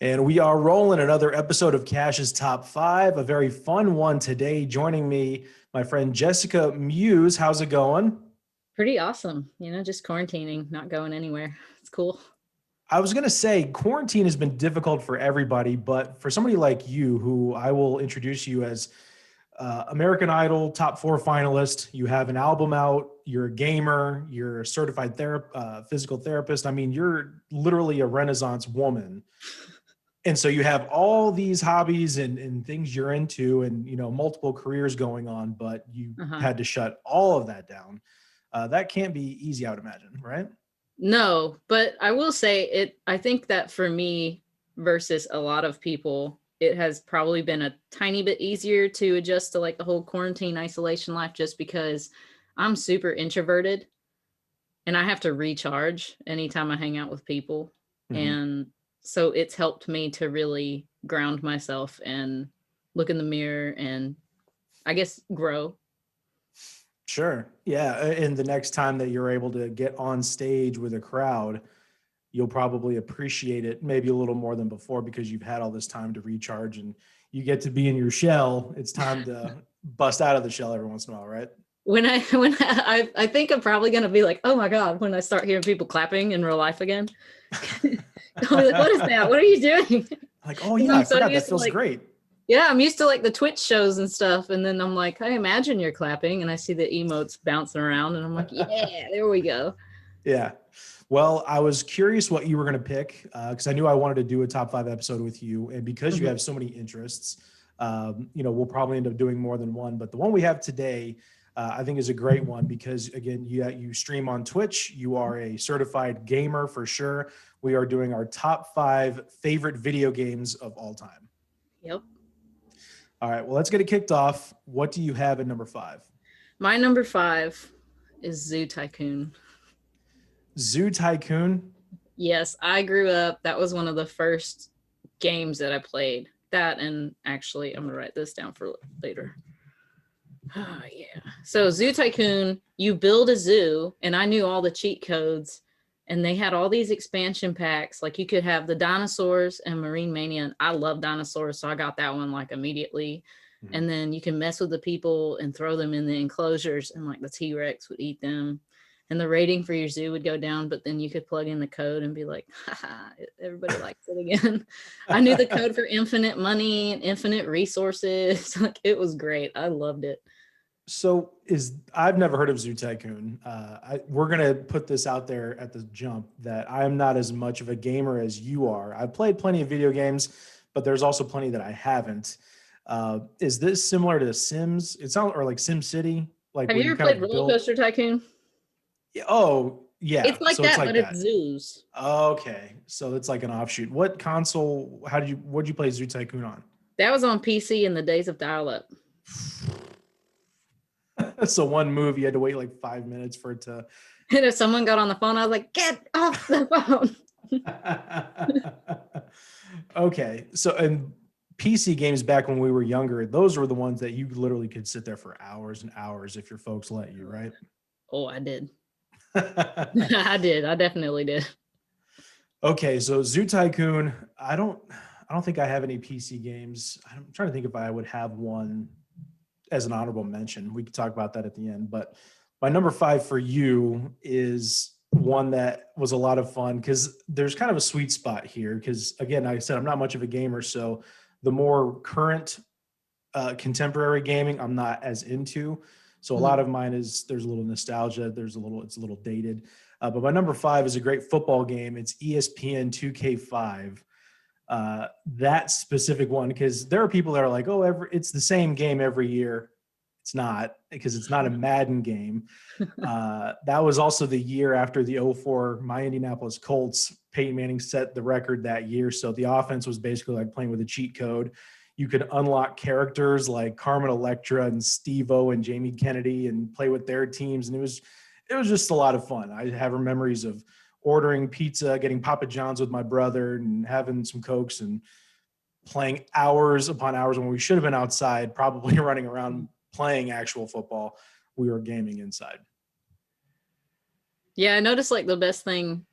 And we are rolling another episode of Cash's Top 5, a very fun one today. Joining me, my friend Jessica Meuse. How's it going? Pretty awesome. Just quarantining, not going anywhere. It's cool. I was going to say quarantine has been difficult for everybody, but for somebody like you, who I will introduce you as American Idol top 4 finalist, you have an album out, you're a gamer, you're a certified physical therapist. I mean, you're literally a Renaissance woman. And so you have all these hobbies and things you're into and, multiple careers going on, but you had to shut all of that down. That can't be easy, I would imagine, right? No, but I will say I think that for me versus a lot of people, it has probably been a tiny bit easier to adjust to like the whole quarantine isolation life, just because I'm super introverted and I have to recharge anytime I hang out with people. Mm-hmm. And so it's helped me to really ground myself and look in the mirror and I guess grow. Sure. Yeah. And the next time that you're able to get on stage with a crowd, you'll probably appreciate it maybe a little more than before because you've had all this time to recharge and you get to be in your shell. It's time to bust out of the shell every once in a while, right? I think I'm probably going to be like, oh my God, when I start hearing people clapping in real life again. I'll be like, what is that? What are you doing? Like, oh yeah, I forgot, that feels great. Yeah, I'm used to like the Twitch shows and stuff. And then I'm like, I imagine you're clapping. And I see the emotes bouncing around and I'm like, yeah, there we go. Yeah. Well, I was curious what you were going to pick because I knew I wanted to do a top 5 episode with you. And because you have so many interests, we'll probably end up doing more than one. But the one we have today, I think is a great one because, again, you stream on Twitch. You are a certified gamer for sure. We are doing our top 5 favorite video games of all time. Yep. All right, well, let's get it kicked off. What do you have at number 5? My number 5 is Zoo Tycoon. Zoo Tycoon? Yes, I grew up. That was one of the first games that I played. That, and actually, I'm going to write this down for later. Oh, yeah. So Zoo Tycoon, you build a zoo, and I knew all the cheat codes. And they had all these expansion packs. Like you could have the dinosaurs and Marine Mania. And I love dinosaurs, so I got that one like immediately. Mm-hmm. And then you can mess with the people and throw them in the enclosures, and like the T-Rex would eat them. And the rating for your zoo would go down, but then you could plug in the code and be like, haha, everybody likes it again. I knew the code for infinite money and infinite resources. Like it was great. I loved it. So I've never heard of Zoo Tycoon. We're going to put this out there at the jump that I'm not as much of a gamer as you are. I've played plenty of video games, but there's also plenty that I haven't. Is this similar to Sims? It sounds, or like Sim City? Like, have you ever played Roller Coaster Tycoon? Yeah, oh, yeah. It's like so that, but it's zoos. Okay. So it's like an offshoot. What console, what'd you play Zoo Tycoon on? That was on PC in the days of dial-up. So one move, you had to wait like 5 minutes for it to. And if someone got on the phone, I was like, get off the phone. Okay. So, and PC games back when we were younger, those were the ones that you literally could sit there for hours and hours if your folks let you, right? Oh, I did. I did. I definitely did. Okay. So Zoo Tycoon, I don't think I have any PC games. I'm trying to think if I would have one as an honorable mention. We could talk about that at the end, but my number 5 for you is one that was a lot of fun because there's kind of a sweet spot here. Because again, like I said, I'm not much of a gamer. So the more current contemporary gaming, I'm not as into. So a lot of mine there's a little nostalgia. It's a little dated. But my number 5 is a great football game. It's ESPN 2K5. That specific one, because there are people that are like, oh, it's the same game every year. It's not, because it's not a Madden game. That was also the year after the 2004 my Indianapolis Colts. Peyton Manning set the record that year. So the offense was basically like playing with a cheat code. You could unlock characters like Carmen Electra and Steve-O and Jamie Kennedy and play with their teams. And it was just a lot of fun. I have memories of ordering pizza, getting Papa John's with my brother and having some Cokes and playing hours upon hours when we should have been outside, probably running around playing actual football. We were gaming inside. Yeah, I noticed like the best thing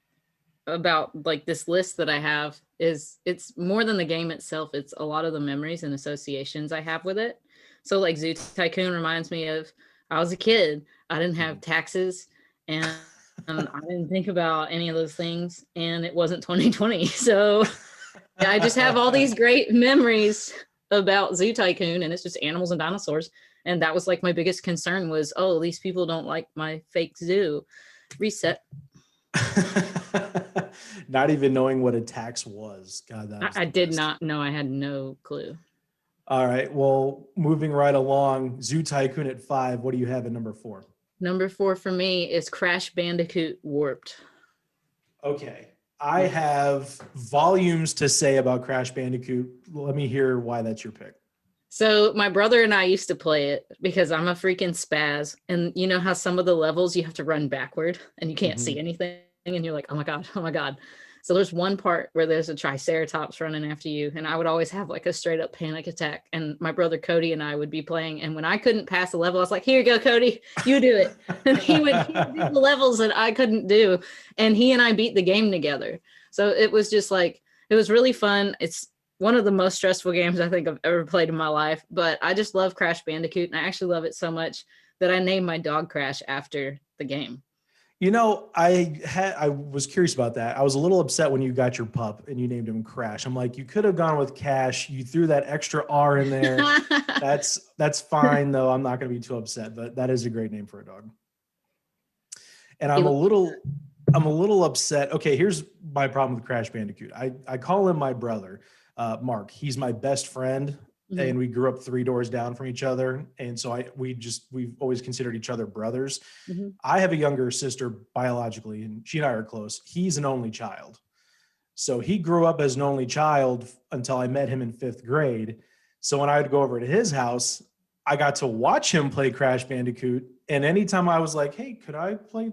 about like this list that I have it's more than the game itself. It's a lot of the memories and associations I have with it. So like Zoo Tycoon reminds me of I was a kid. I didn't have taxes and I didn't think about any of those things, and it wasn't 2020. So I just have all these great memories about Zoo Tycoon, and it's just animals and dinosaurs. And that was like my biggest concern was, oh, these people don't like my fake zoo. Reset. Not even knowing what a tax was. God, that was I the did best. not know. I had no clue. All right. Well, moving right along, Zoo Tycoon at 5. What do you have at number 4? Number 4 for me is Crash Bandicoot Warped. Okay. I have volumes to say about Crash Bandicoot. Let me hear why that's your pick. So my brother and I used to play it because I'm a freaking spaz. And you know how some of the levels you have to run backward and you can't see anything and you're like, oh my God, oh my God. So there's one part where there's a triceratops running after you. And I would always have like a straight up panic attack. And my brother Cody and I would be playing. And when I couldn't pass a level, I was like, here you go, Cody, you do it. And he would do the levels that I couldn't do. And he and I beat the game together. So it was just like, it was really fun. It's one of the most stressful games I think I've ever played in my life, but I just love Crash Bandicoot, and I actually love it so much that I named my dog Crash after the game. You know, I was curious about that. I was a little upset when you got your pup and you named him Crash. I'm like, you could have gone with Cash. You threw that extra R in there. That's fine though. I'm not going to be too upset, but that is a great name for a dog. And I'm a little upset. Okay, here's my problem with Crash Bandicoot. I call him my brother, Mark. He's my best friend, and we grew up 3 doors down from each other. And so we've always considered each other brothers. I have a younger sister biologically, and she and I are close. He's an only child. So he grew up as an only child until I met him in 5th grade. So when I would go over to his house, I got to watch him play Crash Bandicoot. And anytime I was like, hey, could I play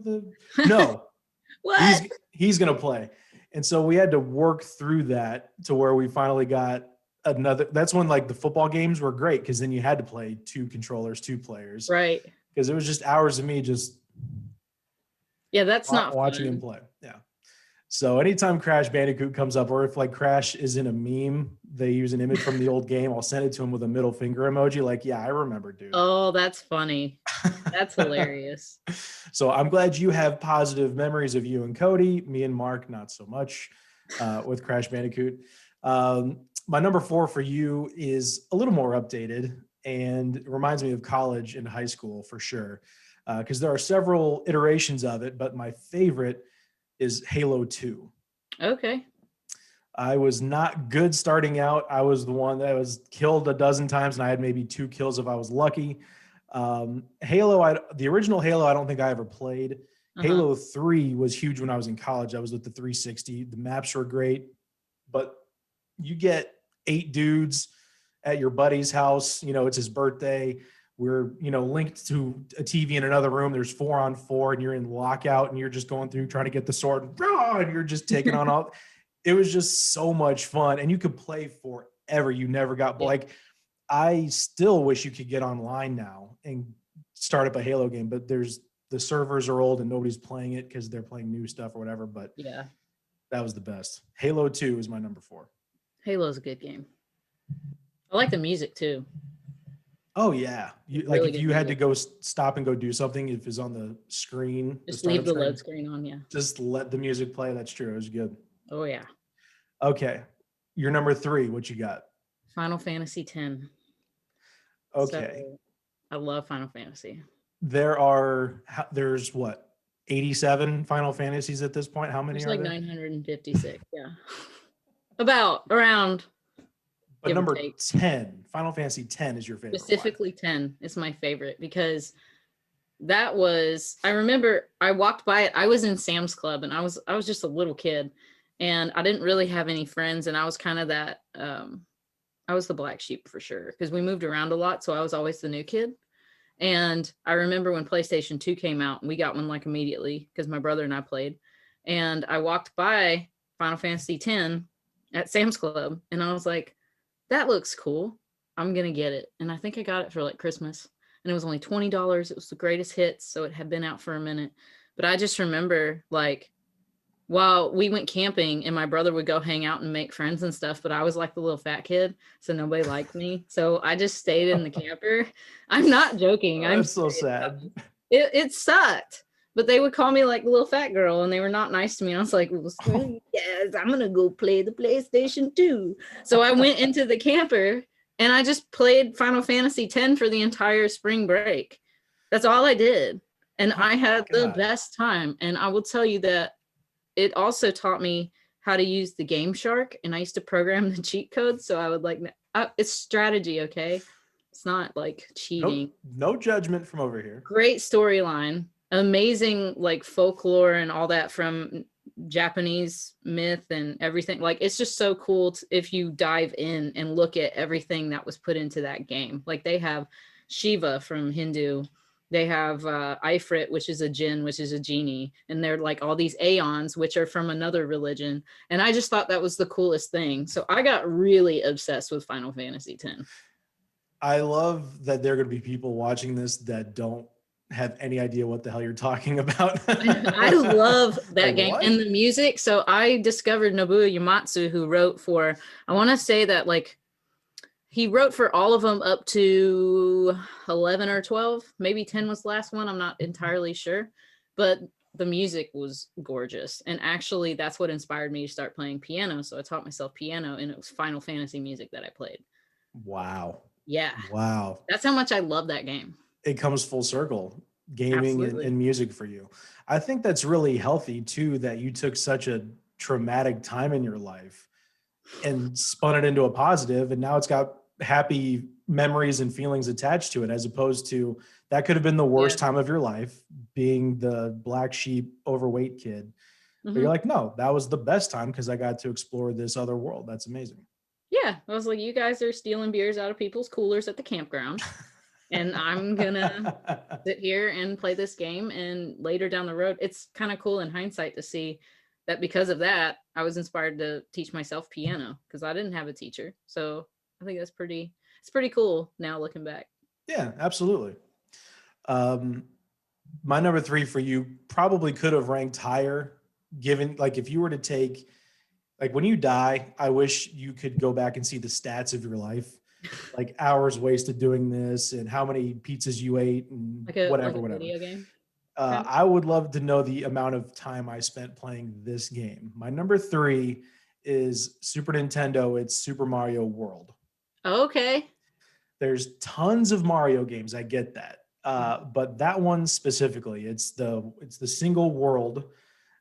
no, What? he's going to play. And so we had to work through that to where we finally got another. That's when like the football games were great, because then you had to play 2 controllers, 2 players. Right. Because it was just hours of me just that's not watching fun. him play. Yeah. So anytime Crash Bandicoot comes up, or if like Crash is in a meme, they use an image from the old game, I'll send it to him with a middle finger emoji. Like, yeah, I remember, dude. Oh, that's funny. That's hilarious. So I'm glad you have positive memories of you and Cody. Me and Mark, not so much with Crash Bandicoot. My number 4 for you is a little more updated, and it reminds me of college and high school for sure, because there are several iterations of it, but my favorite is Halo 2. Okay. I was not good starting out. I was the one that was killed a dozen times, and I had maybe 2 kills if I was lucky. Halo, the original Halo, I don't think I ever played. Halo 3 was huge when I was in college. I was with the 360. The maps were great, but you get 8 dudes at your buddy's house. You know, it's his birthday. We're, linked to a TV in another room. There's 4-on-4, and you're in lockout, and you're just going through trying to get the sword, and you're just taking on all. It was just so much fun, and you could play forever. You never got like. I still wish you could get online now and start up a Halo game, but the servers are old and nobody's playing it because they're playing new stuff or whatever. But yeah, that was the best. Halo 2 is my number 4. Halo's a good game. I like the music too. Oh yeah, like if you had to go stop and go do something, if it's on the screen, just leave the load screen on. Yeah, just let the music play. That's true. It was good. Oh yeah. Okay, your number 3. What you got? Final Fantasy X. Okay, so, I love Final Fantasy. There's what, 87 Final Fantasies at this point? How many There's are like there? 956. Yeah, around. But number 10, Final Fantasy X is your favorite. Specifically, 10 is my favorite because that was. I remember I walked by it. I was in Sam's Club, and I was just a little kid, and I didn't really have any friends, and I was kind of that. I was the black sheep for sure because we moved around a lot, so I was always the new kid. And I remember when PlayStation 2 came out, and we got one like immediately because my brother and I played. And I walked by Final Fantasy X at Sam's Club, and I was like, that looks cool. I'm going to get it. And I think I got it for like Christmas, and it was only $20. It was the greatest hits. So it had been out for a minute, but I just remember like Well, we went camping and my brother would go hang out and make friends and stuff, but I was like the little fat kid, so nobody liked me. So I just stayed in the camper. I'm not joking. I'm That's so serious. sad. It sucked. But they would call me like the little fat girl and they were not nice to me. And I was like, well, screw you guys, I'm gonna go play the PlayStation 2. So I went into the camper and I just played Final Fantasy X for the entire spring break. That's all I did. And I had the best time. And I will tell you that it also taught me how to use the Game Shark, and I used to program the cheat codes. So I would like, it's strategy, okay? It's not like cheating. No judgment from over here. Great storyline, amazing like folklore and all that from Japanese myth and everything. Like it's just so cool if you dive in and look at everything that was put into that game. Like they have Shiva from Hindu. They have Ifrit, which is a jinn, which is a genie. And they're like all these aeons, which are from another religion. And I just thought that was the coolest thing. So I got really obsessed with Final Fantasy X. I love that there are going to be people watching this that don't have any idea what the hell you're talking about. I love that Like, game what? and the music. So I discovered Nobuo Uematsu, who wrote for, I want to say that like he wrote for all of them up to 11 or 12, maybe 10 was the last one. I'm not entirely sure, but the music was gorgeous. And actually that's what inspired me to start playing piano. So I taught myself piano and it was Final Fantasy music that I played. Wow. Yeah. Wow. That's how much I love that game. It comes full circle, gaming and music for you. I think that's really healthy too, that you took such a traumatic time in your life and spun it into a positive, and now it's got happy memories and feelings attached to it, as opposed to that could have been the worst time of your life, being the black sheep overweight kid. But you're like, no, that was the best time because I got to explore this other world. That's amazing. Yeah, I was like, you guys are stealing beers out of people's coolers at the campground, and I'm gonna sit here and play this game. And later down the road, it's kind of cool in hindsight to see that because of that, I was inspired to teach myself piano because I didn't have a teacher. So I think it's pretty cool now looking back. Yeah, absolutely. My number 3 for you probably could have ranked higher, given like if you were to take, like when you die, I wish you could go back and see the stats of your life, like hours wasted doing this and how many pizzas you ate and Like a whatever. video game. I would love to know the amount of time I spent playing this game. My number 3 is Super Nintendo. It's Super Mario World. Okay. There's tons of Mario games. I get that. But that one specifically, it's the single world.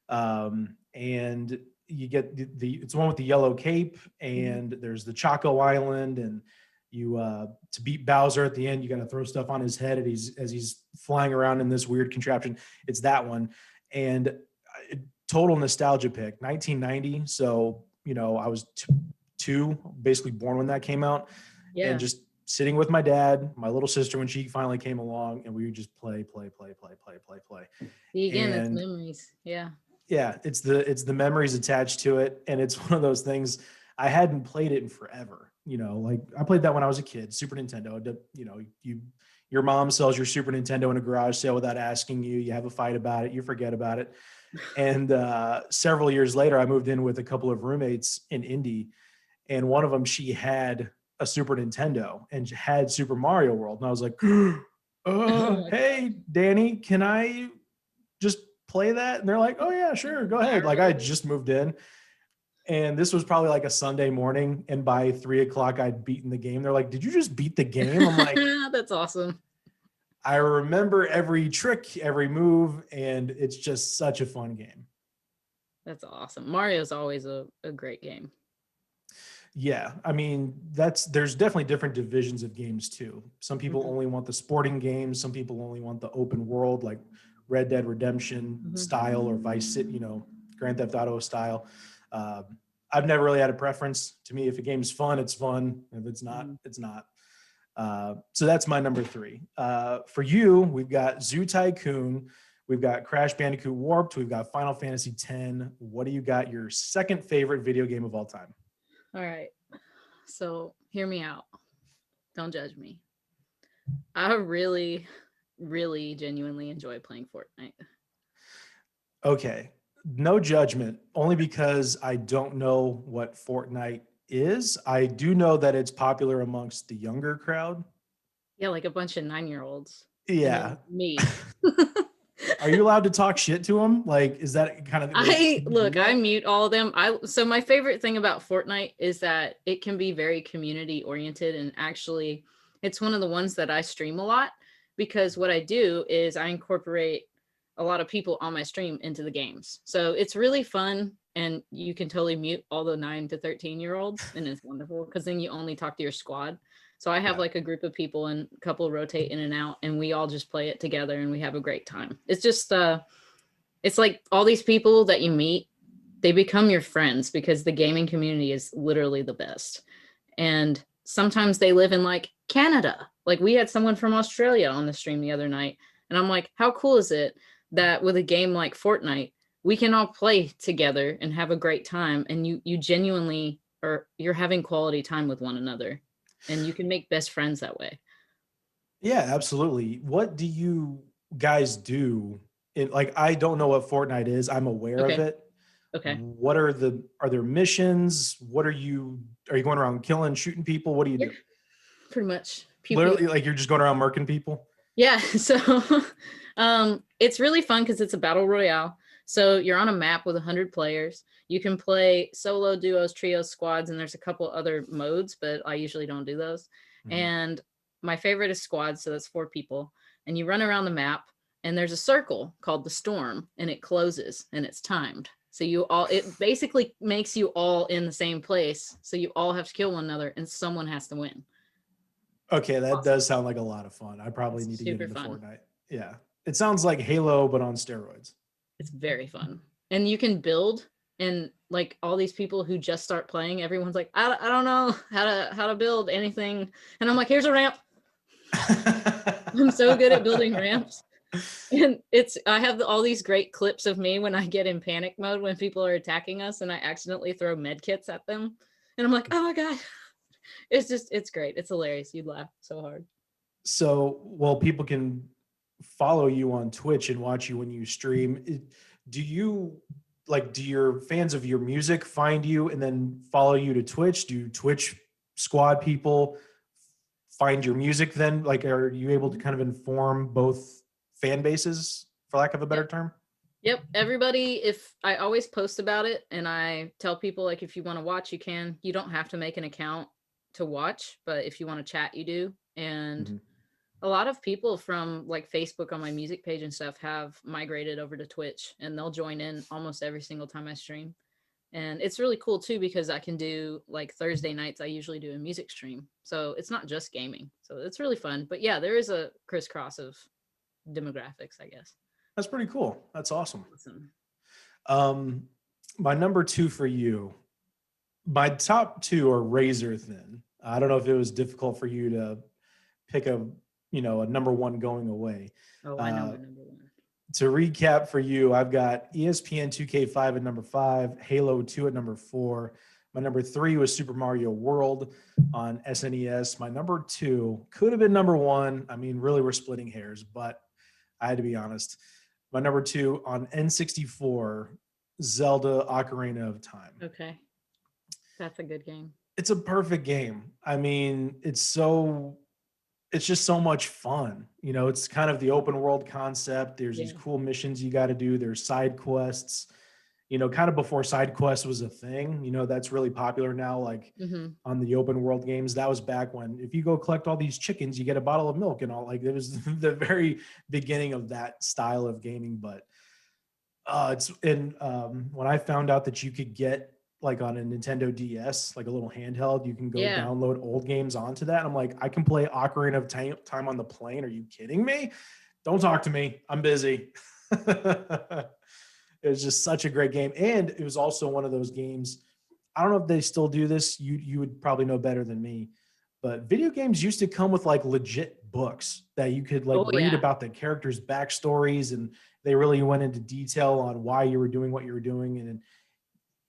And you get it's the one with the yellow cape, and there's the Choco Island, and you to beat Bowser at the end, you got to throw stuff on his head as he's flying around in this weird contraption. It's that one. And total nostalgia pick, 1990. So, I was two, basically born when that came out. Yeah. And just sitting with my dad, my little sister, when she finally came along, and we would just play. See, again, it's memories. Yeah. Yeah, it's the memories attached to it, and it's one of those things. I hadn't played it in forever. Like I played that when I was a kid, Super Nintendo. Your mom sells your Super Nintendo in a garage sale without asking you. You have a fight about it, you forget about it, and several years later, I moved in with a couple of roommates in Indy, and one of them, she had a Super Nintendo and had Super Mario World, and I was like, "Hey, Danny, can I just play that?" And they're like, "Oh yeah, sure, go ahead." Like I just moved in, and this was probably like a Sunday morning, and by 3:00 I'd beaten the game. They're like, "Did you just beat the game?" I'm like, that's awesome. I remember every trick, every move, and it's just such a fun game. That's awesome. Mario's always a great game. Yeah, I mean, there's definitely different divisions of games too. Some people only want the sporting games. Some people only want the open world, like Red Dead Redemption style or Vice City, Grand Theft Auto style. I've never really had a preference. To me, if a game's fun, it's fun. If it's not, it's not. So that's my number 3. For you, we've got Zoo Tycoon, we've got Crash Bandicoot Warped, we've got Final Fantasy X. What do you got? Your second favorite video game of all time? All right. So hear me out. Don't judge me. I really, really genuinely enjoy playing Fortnite. Okay. No judgment, only because I don't know what Fortnite is. I do know that it's popular amongst the younger crowd. Yeah, like a bunch of 9-year-olds. And Yeah. then me. Are you allowed to talk shit to them? Like, is that kind of like, I can you do look, I that? mute all of them. So my favorite thing about Fortnite is that it can be very community oriented, and actually it's one of the ones that I stream a lot because what I do is I incorporate a lot of people on my stream into the games. So it's really fun, and you can totally mute all the 9 to 13-year-olds, and it's wonderful because then you only talk to your squad. So I have Yeah. like a group of people and a couple rotate in and out, and we all just play it together and we have a great time. It's just it's like all these people that you meet, they become your friends because the gaming community is literally the best. And sometimes they live in like Canada. Like we had someone from Australia on the stream the other night. And I'm like, how cool is it that with a game like Fortnite, we can all play together and have a great time. And you genuinely are you're having quality time with one another. And you can make best friends that way. Yeah, absolutely. What do you guys do? Like, I don't know what Fortnite is. I'm aware of Okay. it. Okay. Are there missions? Are you going around killing, shooting people? What do you Yeah. do? Pretty much. Pew pew. Literally, like you're just going around murking people? Yeah, so it's really fun because it's a battle royale. So you're on a map with 100 players. You can play solo, duos, trios, squads, and there's a couple other modes, but I usually don't do those. Mhm. And my favorite is squads, so that's 4 people. And you run around the map, and there's a circle called the storm, and it closes and it's timed. So it basically makes you all in the same place. So you all have to kill one another, and someone has to win. Okay, that Awesome. does sound like a lot of fun. I probably It's need to get super into fun. Fortnite. Yeah. It sounds like Halo, but on steroids. It's very fun. And you can build, and like all these people who just start playing, everyone's like, I don't know how to build anything. And I'm like, here's a ramp. I'm so good at building ramps. And I have all these great clips of me when I get in panic mode when people are attacking us and I accidentally throw med kits at them. And I'm like, oh my God. It's great. It's hilarious. You'd laugh so hard. So, well, people can follow you on Twitch and watch you when you stream. Do you do your fans of your music find you and then follow you to Twitch? Do Twitch squad people find your music then? Like, are you able to kind of inform both fan bases, for lack of a better Yep. term? Yep. Everybody, if I always post about it and I tell people, like, if you want to watch, you can. You don't have to make an account to watch, but if you want to chat, you do. And Mhm. a lot of people from like Facebook on my music page and stuff have migrated over to Twitch and they'll join in almost every single time I stream. And it's really cool too because I can do like Thursday nights, I usually do a music stream. So it's not just gaming. So it's really fun. But yeah, there is a crisscross of demographics, I guess. That's pretty cool. That's awesome. Awesome. Um, my number two for you, my top two are razor thin. I don't know if it was difficult for you to pick a number one going away. Oh, I know Uh, my number one. to recap for you, I've got ESPN 2K5 at number 5, Halo 2 at number 4. My number 3 was Super Mario World on SNES. My number 2 could have been number 1. I mean, really, we're splitting hairs, but I had to be honest. My number 2 on N64, Zelda Ocarina of Time. Okay. That's a good game. It's a perfect game. I mean, it's just so much fun. It's kind of the open world concept. There's these Yeah. cool missions you got to do. There's side quests, kind of before side quests was a thing, that's really popular now. Like Mm-hmm. on the open world games, that was back when if you go collect all these chickens, you get a bottle of milk and all. Like it was the very beginning of that style of gaming. But when I found out that you could get like on a Nintendo DS, like a little handheld, you can go Yeah. download old games onto that. I'm like, I can play Ocarina of Time on the plane. Are you kidding me? Don't talk to me. I'm busy. It was just such a great game. And it was also one of those games. I don't know if they still do this. You would probably know better than me. But video games used to come with like legit books that you could like Oh read yeah. about the characters' backstories, and they really went into detail on why you were doing what you were doing. And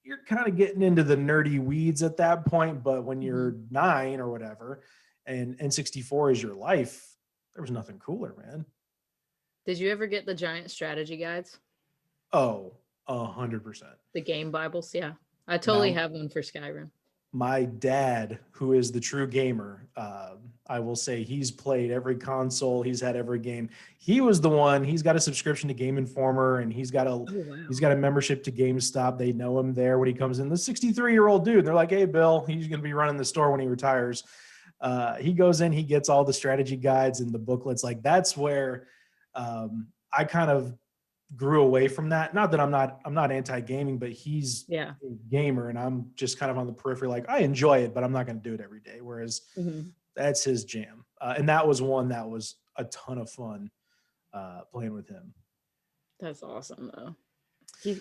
you're kind of getting into the nerdy weeds at that point. But when Mm-hmm. you're 9 or whatever, and N64 is your life, there was nothing cooler, man. Did you ever get the giant strategy guides? Oh, 100%. The game Bibles, yeah. I totally have one for Skyrim. My dad, who is the true gamer, I will say he's played every console, he's had every game. He was the one. He's got a subscription to Game Informer, and he's got Oh, wow. a membership to GameStop. They know him there when he comes in. The 63-year-old dude. They're like, "Hey, Bill, he's going to be running the store when he retires." He goes in, he gets all the strategy guides and the booklets. Like that's where I kind of grew away from that. Not that I'm not anti-gaming, but he's Yeah. a gamer and I'm just kind of on the periphery. Like I enjoy it, but I'm not going to do it every day. Whereas that's his jam. And that was one that was a ton of fun playing with him. That's awesome though.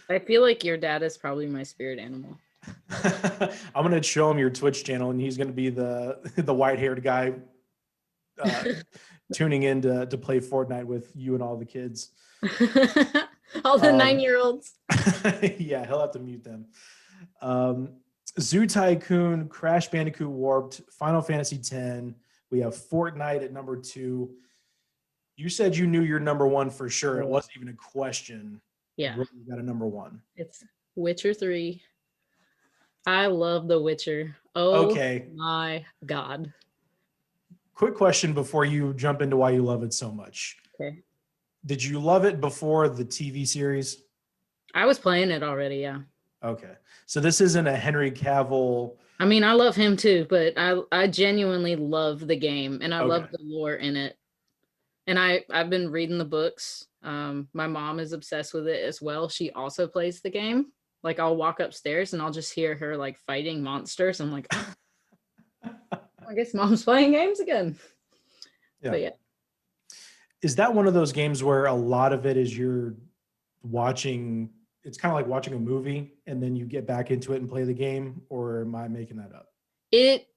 I feel like your dad is probably my spirit animal. I'm going to show him your Twitch channel and he's going to be the white-haired guy tuning in to play Fortnite with you and all the kids. All the 9-year-olds. Yeah, he'll have to mute them. Zoo Tycoon, Crash Bandicoot Warped, Final Fantasy X. We have Fortnite at number 2. You said you knew your number 1 for sure. It wasn't even a question. Yeah. You got a number 1. It's Witcher 3. I love The Witcher. Oh, okay. My God. Quick question before you jump into why you love it so much. Okay. Did you love it before the TV series? I was playing it already, yeah. Okay. So this isn't a Henry Cavill. I mean, I love him too, but I genuinely love the game and I love the lore in it. And I've been reading the books. My mom is obsessed with it as well. She also plays the game. Like I'll walk upstairs and I'll just hear her like fighting monsters. I'm like, oh, I guess mom's playing games again. Yeah. But yeah. Is that one of those games where a lot of it is you're watching, it's kind of like watching a movie and then you get back into it and play the game, or am I making that up? It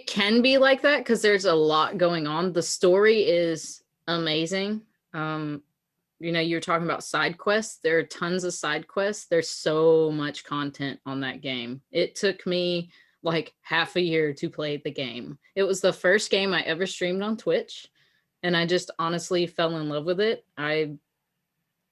can be like that because there's a lot going on. The story is amazing. You know, you're talking about side quests. There are tons of side quests. There's so much content on that game. It took me like half a year to play the game. It was the first game I ever streamed on Twitch, and I just honestly fell in love with it. I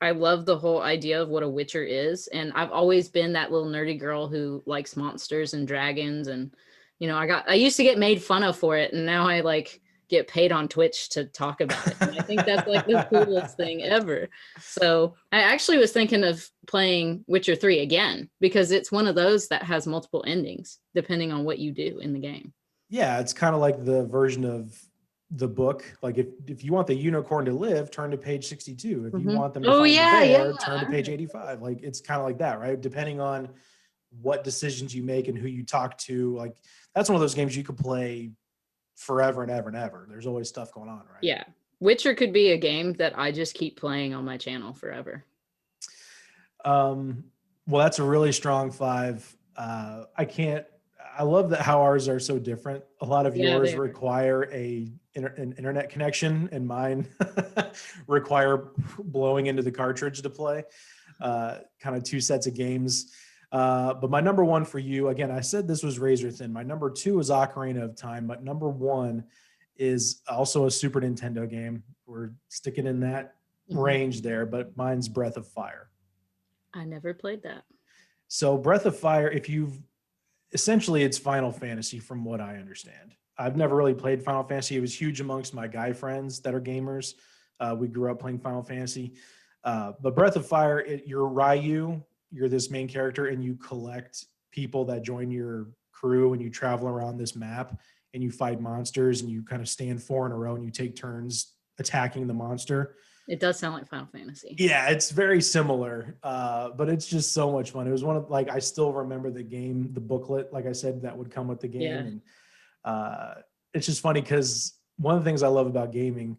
love the whole idea of what a Witcher is, and I've always been that little nerdy girl who likes monsters and dragons, and you know, I used to get made fun of for it, and now I like get paid on Twitch to talk about it. And I think that's like the coolest thing ever. So I actually was thinking of playing Witcher 3 again because it's one of those that has multiple endings depending on what you do in the game. Yeah, it's kind of like the version of the book. Like if you want the unicorn to live, turn to page 62. If you want them to find the bear, turn to page 85. Like it's kind of like that, right? Depending on what decisions you make and who you talk to. Like that's one of those games you could play forever and ever and ever. There's always stuff going on, right? Yeah. Witcher could be a game that I just keep playing on my channel forever. Well, that's a really strong 5. I love that how ours are so different. A lot of yours require an internet connection and mine require blowing into the cartridge to play. Kind of 2 sets of games. But my number 1 for you, again, I said this was razor thin. My number 2 is Ocarina of Time, but number 1 is also a Super Nintendo game. We're sticking in that range there, but mine's Breath of Fire. I never played that. So Breath of Fire, essentially it's Final Fantasy from what I understand. I've never really played Final Fantasy. It was huge amongst my guy friends that are gamers. We grew up playing Final Fantasy. But Breath of Fire, you're Ryu. You're this main character and you collect people that join your crew and you travel around this map and you fight monsters and you kind of stand 4 in a row and you take turns attacking the monster. It does sound like Final Fantasy. Yeah, it's very similar, but it's just so much fun. It was one of like, I still remember the game, the booklet, like I said, that would come with the game. Yeah. And it's just funny because one of the things I love about gaming,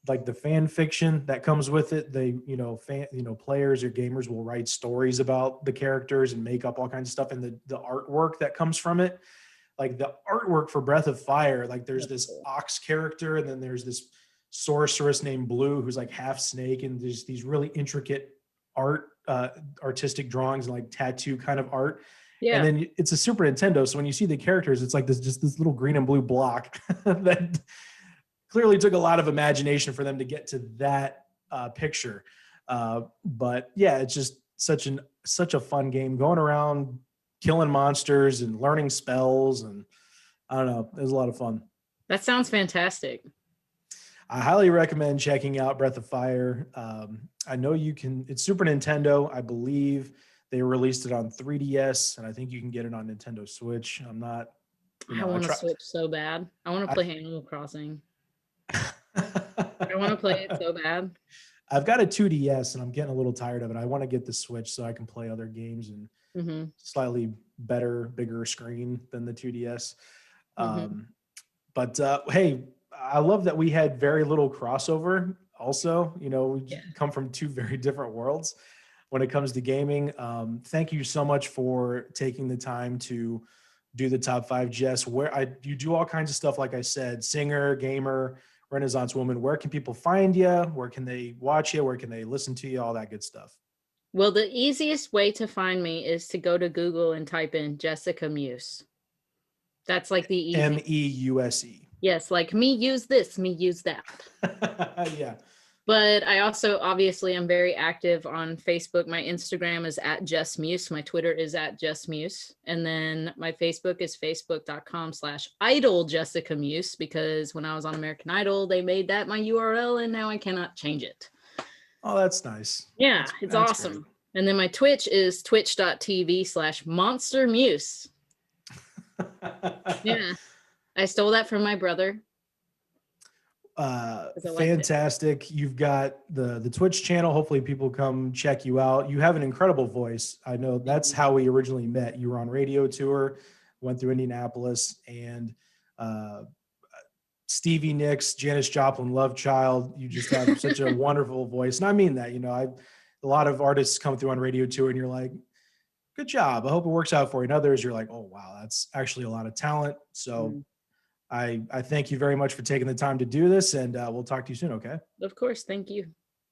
like the fan fiction that comes with it, players or gamers will write stories about the characters and make up all kinds of stuff, and the artwork that comes from it, like the artwork for Breath of Fire, like there's this ox character and then there's this sorceress named Blue who's like half snake, and there's these really intricate artistic drawings and like tattoo kind of art. Yeah. And then it's a Super Nintendo, so when you see the characters, it's like this little green and blue block that clearly took a lot of imagination for them to get to that picture. But yeah, it's just such a fun game, going around killing monsters and learning spells, and I don't know, it was a lot of fun. That sounds fantastic. I highly recommend checking out Breath of Fire. I know you can. It's Super Nintendo, I believe. They released it on 3DS, and I think you can get it on Nintendo Switch. I'm not. I want to switch so bad. I want to play Animal Crossing. I want to play it so bad. I've got a 2DS, and I'm getting a little tired of it. I want to get the Switch so I can play other games and slightly better, bigger screen than the 2DS. But hey, I love that we had very little crossover. Also, you know, we come from two very different worlds when it comes to gaming. Thank you so much for taking the time to do the top 5, Jess. You do all kinds of stuff, like I said, singer, gamer, Renaissance woman. Where can people find you? Where can they watch you? Where can they listen to you? All that good stuff. Well, the easiest way to find me is to go to Google and type in Jessica Meuse. That's like the easy. Meuse. Yes, like me use this, me use that. Yeah. But I also obviously am very active on Facebook. My Instagram is at Jess Meuse. My Twitter is at Jess Meuse. And then my Facebook is facebook.com/idol Jessica Meuse, because when I was on American Idol, they made that my URL and now I cannot change it. Oh, that's nice. Yeah, it's awesome. Great. And then my Twitch is twitch.tv/Monster Meuse. Yeah. I stole that from my brother. Fantastic. You've got the Twitch channel. Hopefully people come check you out. You have an incredible voice. I know that's how we originally met. You were on radio tour, went through Indianapolis, and Stevie Nicks, Janis Joplin, Love Child. You just have such a wonderful voice. And I mean that, you know, a lot of artists come through on radio tour and you're like, good job. I hope it works out for you. And others, you're like, oh, wow, that's actually a lot of talent. So I thank you very much for taking the time to do this, and we'll talk to you soon, okay? Of course. Thank you.